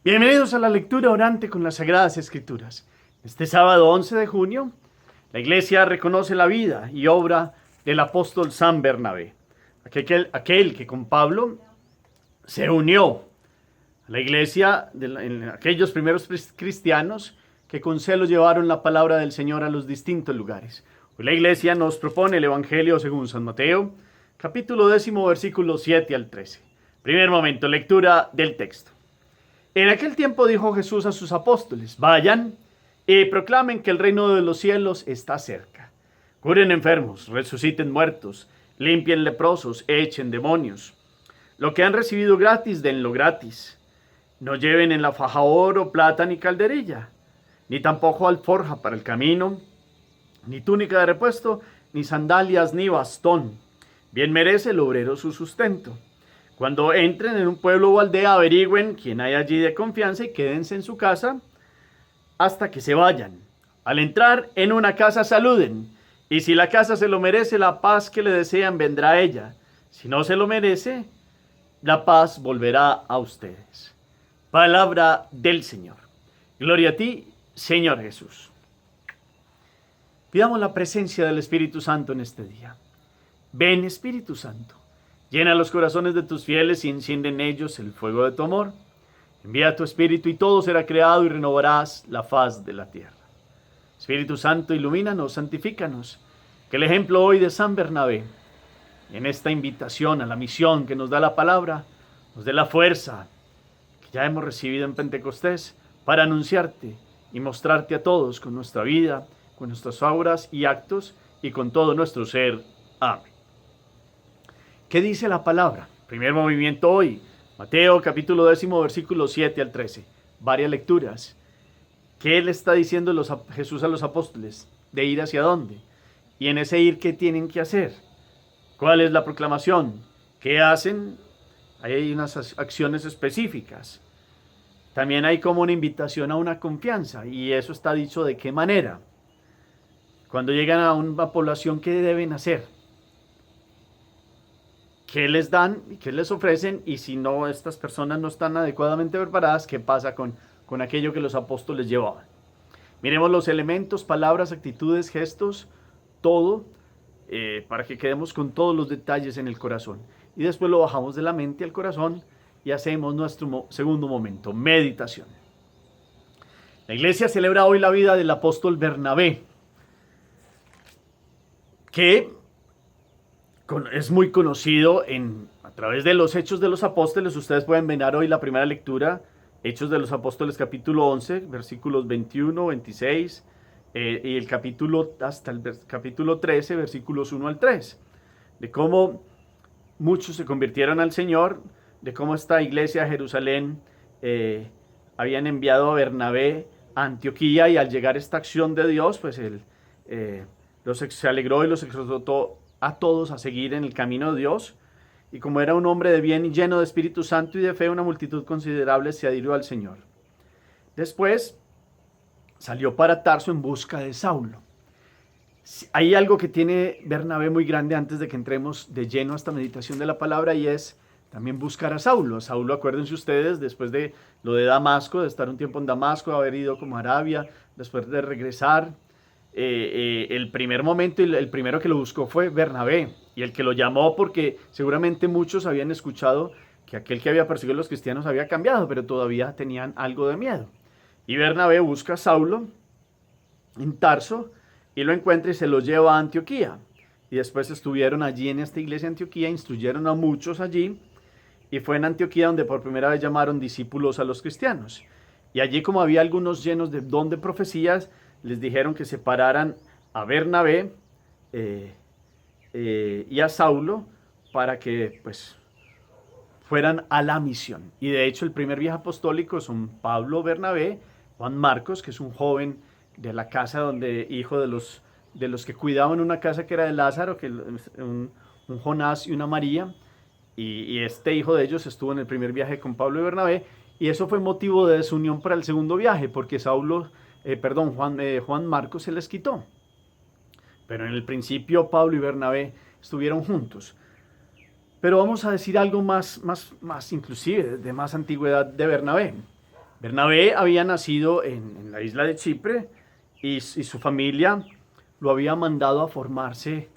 Bienvenidos a la lectura orante con las Sagradas Escrituras. Este sábado 11 de junio, la Iglesia reconoce la vida y obra del apóstol San Bernabé, aquel que con Pablo se unió a la Iglesia en aquellos primeros cristianos que con celo llevaron la palabra del Señor a los distintos lugares. Hoy la Iglesia nos propone el Evangelio según San Mateo, capítulo 10, versículos 7 al 13. Primer momento, lectura del texto. En aquel tiempo dijo Jesús a sus apóstoles: vayan y proclamen que el reino de los cielos está cerca. Curen enfermos, resuciten muertos, limpien leprosos, echen demonios. Lo que han recibido gratis, denlo gratis. No lleven en la faja oro, plata ni calderilla, ni tampoco alforja para el camino, ni túnica de repuesto, ni sandalias, ni bastón. Bien merece el obrero su sustento. Cuando entren en un pueblo o aldea, averigüen quién hay allí de confianza y quédense en su casa hasta que se vayan. Al entrar en una casa, saluden. Y si la casa se lo merece, la paz que le desean vendrá a ella. Si no se lo merece, la paz volverá a ustedes. Palabra del Señor. Gloria a ti, Señor Jesús. Pidamos la presencia del Espíritu Santo en este día. Ven, Espíritu Santo. Llena los corazones de tus fieles y enciende en ellos el fuego de tu amor. Envía tu Espíritu y todo será creado y renovarás la faz de la tierra. Espíritu Santo, ilumínanos, santifícanos. Que el ejemplo hoy de San Bernabé, en esta invitación a la misión que nos da la palabra, nos dé la fuerza que ya hemos recibido en Pentecostés para anunciarte y mostrarte a todos con nuestra vida, con nuestras obras y actos y con todo nuestro ser. Amén. ¿Qué dice la palabra? Primer movimiento hoy, Mateo capítulo 10, versículos 7 al 13. Varias lecturas. ¿Qué le está diciendo Jesús a los apóstoles? ¿De ir hacia dónde? Y en ese ir, ¿qué tienen que hacer? ¿Cuál es la proclamación? ¿Qué hacen? Ahí hay unas acciones específicas. También hay como una invitación a una confianza, y eso está dicho de qué manera. Cuando llegan a una población, ¿qué deben hacer? ¿Qué les dan y qué les ofrecen? Y si no, estas personas no están adecuadamente preparadas, ¿qué pasa con aquello que los apóstoles llevaban? Miremos los elementos, palabras, actitudes, gestos, todo, para que quedemos con todos los detalles en el corazón. Y después lo bajamos de la mente al corazón y hacemos nuestro segundo momento, meditación. La iglesia celebra hoy la vida del apóstol Bernabé, que es muy conocido a través de los Hechos de los Apóstoles. Ustedes pueden ver hoy la primera lectura, Hechos de los Apóstoles capítulo 11, versículos 21, 26, y el capítulo hasta el capítulo 13, versículos 1 al 3, de cómo muchos se convirtieron al Señor, de cómo esta iglesia de Jerusalén habían enviado a Bernabé a Antioquía, y al llegar esta acción de Dios, pues se alegró y los exhortó a todos a seguir en el camino de Dios. Y como era un hombre de bien y lleno de Espíritu Santo y de fe, una multitud considerable se adhirió al Señor. Después salió para Tarso en busca de Saulo. Hay algo que tiene Bernabé muy grande antes de que entremos de lleno a esta meditación de la palabra, y es también buscar a Saulo. Saulo, acuérdense ustedes, después de lo de Damasco, de estar un tiempo en Damasco, de haber ido como a Arabia, después de regresar, el primer momento y el primero que lo buscó fue Bernabé, y el que lo llamó, porque seguramente muchos habían escuchado que aquel que había perseguido a los cristianos había cambiado, pero todavía tenían algo de miedo. Y Bernabé busca a Saulo en Tarso y lo encuentra y se lo lleva a Antioquía. Y después estuvieron allí en esta iglesia de Antioquía, instruyeron a muchos allí, y fue en Antioquía donde por primera vez llamaron discípulos a los cristianos. Y allí, como había algunos llenos de don de profecías, les dijeron que separaran a Bernabé y a Saulo para que pues fueran a la misión. Y de hecho el primer viaje apostólico son Pablo, Bernabé, Juan Marcos, que es un joven de la casa hijo de los que cuidaban una casa que era de Lázaro, un Jonás y una María, y este hijo de ellos estuvo en el primer viaje con Pablo y Bernabé, y eso fue motivo de desunión para el segundo viaje, porque Juan Marcos se les quitó. Pero en el principio Pablo y Bernabé estuvieron juntos. Pero vamos a decir algo más inclusive, de más antigüedad de Bernabé. Bernabé había nacido en la isla de Chipre y su familia lo había mandado a formarse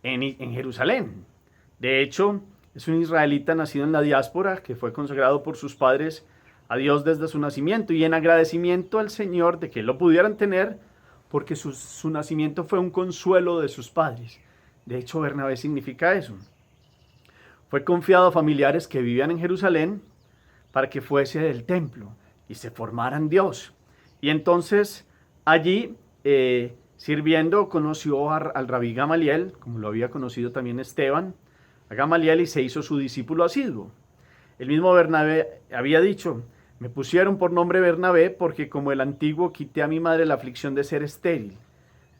en Jerusalén. De hecho, es un israelita nacido en la diáspora que fue consagrado por sus padres a Dios desde su nacimiento y en agradecimiento al Señor de que lo pudieran tener porque su nacimiento fue un consuelo de sus padres. De hecho, Bernabé significa eso. Fue confiado a familiares que vivían en Jerusalén para que fuese del templo y se formara en Dios. Y entonces allí, sirviendo, conoció al rabí Gamaliel, como lo había conocido también Esteban, a Gamaliel, y se hizo su discípulo asiduo. El mismo Bernabé había dicho: me pusieron por nombre Bernabé porque como el antiguo quité a mi madre la aflicción de ser estéril.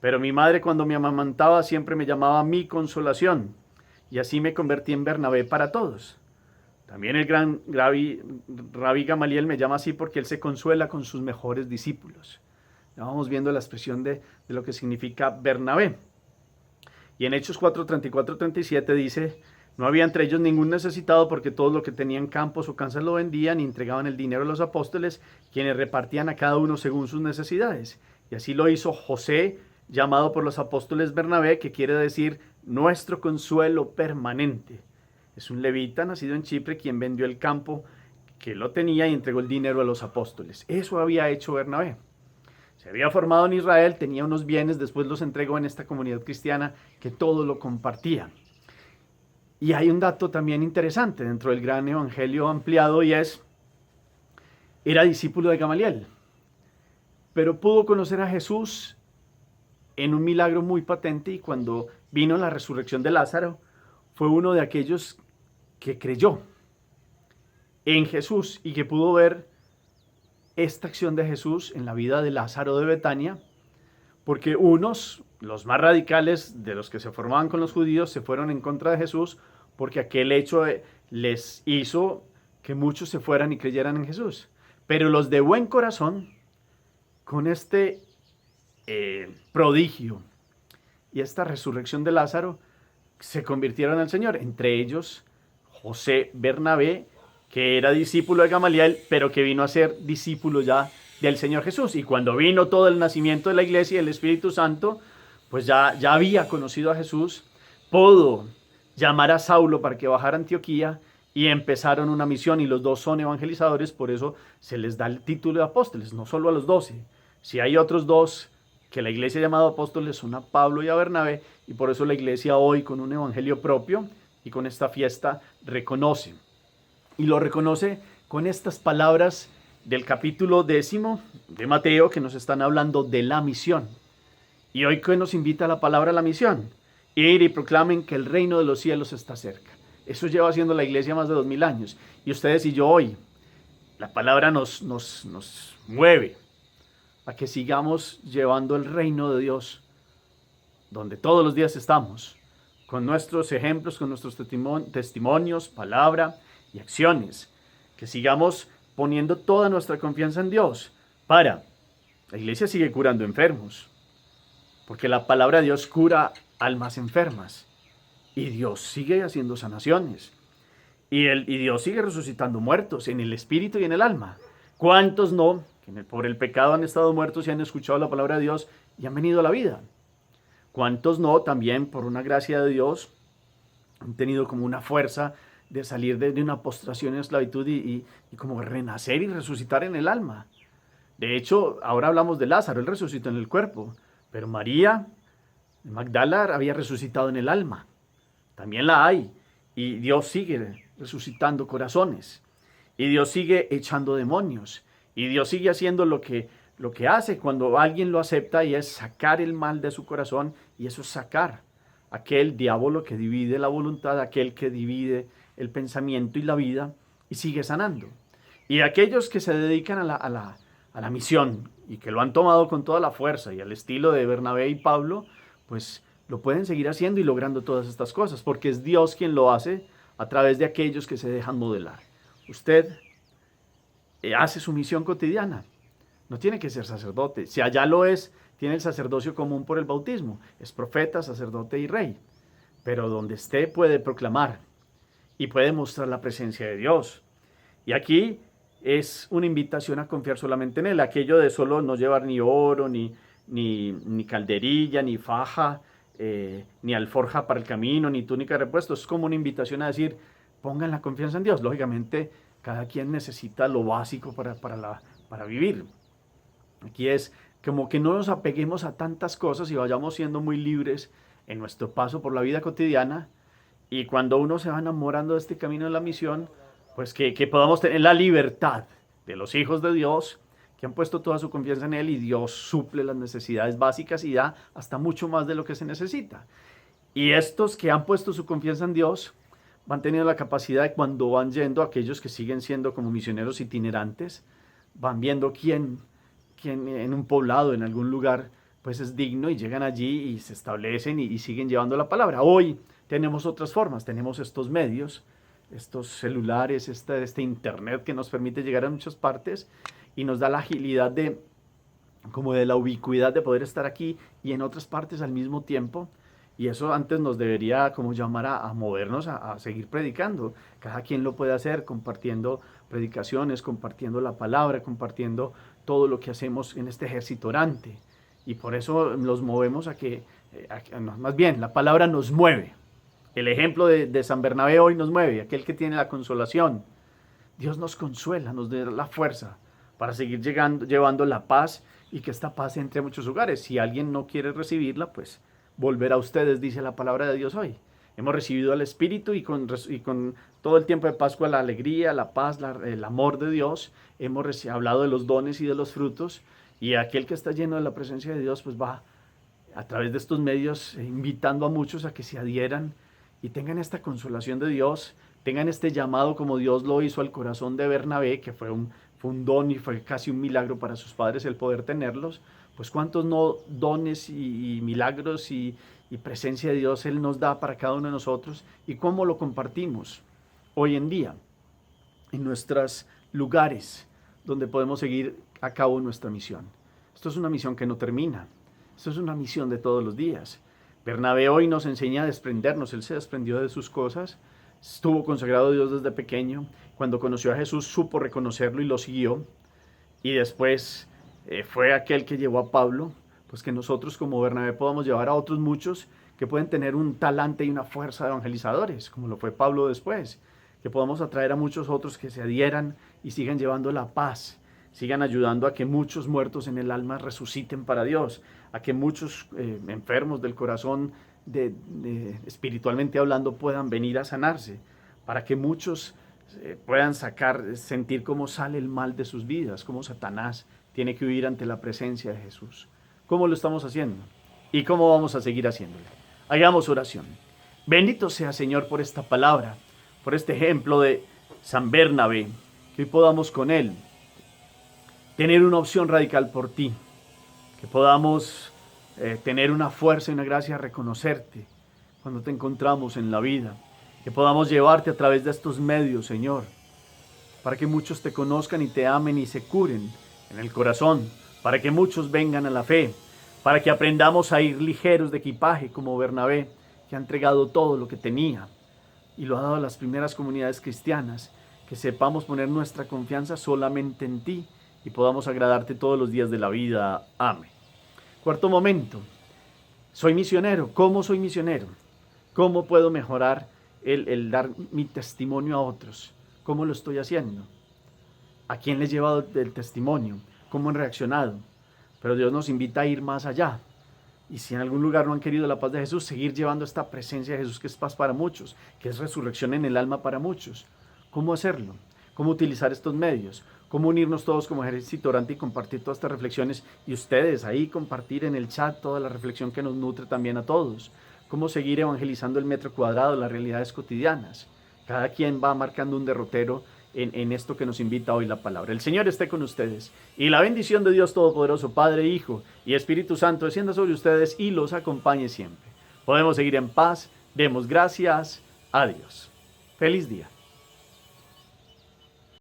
Pero mi madre cuando me amamantaba siempre me llamaba mi consolación, y así me convertí en Bernabé para todos. También el gran rabí Gamaliel me llama así porque él se consuela con sus mejores discípulos. Ya vamos viendo la expresión de lo que significa Bernabé. Y en Hechos 4, 34, 37 dice: no había entre ellos ningún necesitado porque todos los que tenían campos o casas lo vendían y entregaban el dinero a los apóstoles, quienes repartían a cada uno según sus necesidades. Y así lo hizo José, llamado por los apóstoles Bernabé, que quiere decir nuestro consuelo permanente. Es un levita nacido en Chipre quien vendió el campo que lo tenía y entregó el dinero a los apóstoles. Eso había hecho Bernabé. Se había formado en Israel, tenía unos bienes, después los entregó en esta comunidad cristiana que todo lo compartía. Y hay un dato también interesante dentro del gran evangelio ampliado y es: era discípulo de Gamaliel, pero pudo conocer a Jesús en un milagro muy patente, y cuando vino la resurrección de Lázaro, fue uno de aquellos que creyó en Jesús y que pudo ver esta acción de Jesús en la vida de Lázaro de Betania, porque unos, los más radicales de los que se formaban con los judíos, se fueron en contra de Jesús porque aquel hecho les hizo que muchos se fueran y creyeran en Jesús. Pero los de buen corazón, con este prodigio y esta resurrección de Lázaro, se convirtieron al Señor. Entre ellos José Bernabé, que era discípulo de Gamaliel, pero que vino a ser discípulo ya del Señor Jesús. Y cuando vino todo el nacimiento de la iglesia y el Espíritu Santo, pues ya había conocido a Jesús, pudo llamar a Saulo para que bajara a Antioquía y empezaron una misión, y los dos son evangelizadores. Por eso se les da el título de apóstoles, no solo a los 12. Si hay otros dos que la iglesia ha llamado apóstoles, son a Pablo y a Bernabé, y por eso la iglesia hoy, con un evangelio propio y con esta fiesta, reconoce. Y lo reconoce con estas palabras del capítulo 10 de Mateo, que nos están hablando de la misión. Y hoy, ¿qué nos invita la palabra a la misión? Ir y proclamen que el reino de los cielos está cerca. Eso lleva haciendo la iglesia más de 2000 años. Y ustedes y yo hoy, la palabra nos mueve a que sigamos llevando el reino de Dios, donde todos los días estamos, con nuestros ejemplos, con nuestros testimonios, palabra y acciones. Que sigamos poniendo toda nuestra confianza en Dios. La iglesia sigue curando enfermos, porque la palabra de Dios cura almas enfermas, y Dios sigue haciendo sanaciones, y Dios sigue resucitando muertos en el espíritu y en el alma. ¿Cuántos no, que por el pecado han estado muertos y han escuchado la palabra de Dios y han venido a la vida? ¿Cuántos no, también por una gracia de Dios, han tenido como una fuerza de salir de una postración en esclavitud y como renacer y resucitar en el alma? De hecho, ahora hablamos de Lázaro, él resucitó en el cuerpo, pero María Magdala había resucitado en el alma. También la hay, y Dios sigue resucitando corazones, y Dios sigue echando demonios, y Dios sigue haciendo lo que hace cuando alguien lo acepta, y es sacar el mal de su corazón, y eso es sacar aquel diablo que divide la voluntad, aquel que divide el pensamiento y la vida, y sigue sanando. Y aquellos que se dedican a la misión y que lo han tomado con toda la fuerza y al estilo de Bernabé y Pablo, pues lo pueden seguir haciendo y logrando todas estas cosas, porque es Dios quien lo hace a través de aquellos que se dejan modelar. Usted hace su misión cotidiana. No tiene que ser sacerdote. Si allá lo es, tiene el sacerdocio común por el bautismo. Es profeta, sacerdote y rey. Pero donde esté puede proclamar y puede mostrar la presencia de Dios. Y aquí es una invitación a confiar solamente en Él. Aquello de solo no llevar ni oro, ni calderilla, ni faja, ni alforja para el camino, ni túnica de repuesto. Es como una invitación a decir, pongan la confianza en Dios. Lógicamente, cada quien necesita lo básico para vivir. Aquí es como que no nos apeguemos a tantas cosas y vayamos siendo muy libres en nuestro paso por la vida cotidiana. Y cuando uno se va enamorando de este camino de la misión, pues que podamos tener la libertad de los hijos de Dios que han puesto toda su confianza en Él, y Dios suple las necesidades básicas y da hasta mucho más de lo que se necesita. Y estos que han puesto su confianza en Dios van teniendo la capacidad de, cuando van yendo, aquellos que siguen siendo como misioneros itinerantes, van viendo quién en un poblado, en algún lugar, pues es digno, y llegan allí y se establecen y siguen llevando la palabra. Hoy tenemos otras formas, tenemos estos medios, estos celulares, este internet que nos permite llegar a muchas partes y nos da la agilidad como de la ubicuidad de poder estar aquí y en otras partes al mismo tiempo. Y eso antes nos debería como llamar a movernos, a seguir predicando. Cada quien lo puede hacer, compartiendo predicaciones, compartiendo la palabra, compartiendo todo lo que hacemos en este ejército orante. Y por eso nos movemos más bien, la palabra nos mueve. El ejemplo de San Bernabé hoy nos mueve, aquel que tiene la consolación. Dios nos consuela, nos da la fuerza para seguir llevando la paz, y que esta paz entre a muchos hogares. Si alguien no quiere recibirla, pues volver a ustedes, dice la palabra de Dios hoy. Hemos recibido al Espíritu, y con todo el tiempo de Pascua la alegría, la paz, el amor de Dios. Hemos hablado de los dones y de los frutos, y aquel que está lleno de la presencia de Dios pues va a través de estos medios invitando a muchos a que se adhieran y tengan esta consolación de Dios, tengan este llamado como Dios lo hizo al corazón de Bernabé, que fue un don y fue casi un milagro para sus padres el poder tenerlos. Pues cuántos no dones y milagros y presencia de Dios Él nos da para cada uno de nosotros, y cómo lo compartimos hoy en día en nuestros lugares donde podemos seguir a cabo nuestra misión. Esto es una misión que no termina, esto es una misión de todos los días. Bernabé hoy nos enseña a desprendernos. Él se desprendió de sus cosas, estuvo consagrado a Dios desde pequeño. Cuando conoció a Jesús supo reconocerlo y lo siguió, y después fue aquel que llevó a Pablo. Pues que nosotros como Bernabé podamos llevar a otros muchos que pueden tener un talante y una fuerza de evangelizadores, como lo fue Pablo después, que podamos atraer a muchos otros que se adhieran y sigan llevando la paz, sigan ayudando a que muchos muertos en el alma resuciten para Dios, a que muchos enfermos del corazón, espiritualmente hablando, puedan venir a sanarse, para que muchos puedan sentir cómo sale el mal de sus vidas, cómo Satanás tiene que huir ante la presencia de Jesús. ¿Cómo lo estamos haciendo? ¿Y cómo vamos a seguir haciéndolo? Hagamos oración. Bendito sea, Señor, por esta palabra, por este ejemplo de San Bernabé, que hoy podamos con él tener una opción radical por ti, que podamos tener una fuerza y una gracia a reconocerte cuando te encontramos en la vida, que podamos llevarte a través de estos medios, Señor, para que muchos te conozcan y te amen y se curen en el corazón, para que muchos vengan a la fe, para que aprendamos a ir ligeros de equipaje como Bernabé, que ha entregado todo lo que tenía y lo ha dado a las primeras comunidades cristianas, que sepamos poner nuestra confianza solamente en ti y podamos agradarte todos los días de la vida. Amén. Cuarto momento, soy misionero. ¿Cómo soy misionero? ¿Cómo puedo mejorar el dar mi testimonio a otros? ¿Cómo lo estoy haciendo? ¿A quién les he llevado el testimonio? ¿Cómo han reaccionado? Pero Dios nos invita a ir más allá. Y si en algún lugar no han querido la paz de Jesús, seguir llevando esta presencia de Jesús, que es paz para muchos, que es resurrección en el alma para muchos. ¿Cómo hacerlo? ¿Cómo utilizar estos medios? ¿Cómo unirnos todos como ejército orante y compartir todas estas reflexiones? Y ustedes ahí compartir en el chat toda la reflexión que nos nutre también a todos. ¿Cómo seguir evangelizando el metro cuadrado, las realidades cotidianas? Cada quien va marcando un derrotero en esto que nos invita hoy la palabra. El Señor esté con ustedes, y la bendición de Dios Todopoderoso, Padre, Hijo y Espíritu Santo, descienda sobre ustedes y los acompañe siempre. Podemos seguir en paz. Demos gracias a Dios. Feliz día.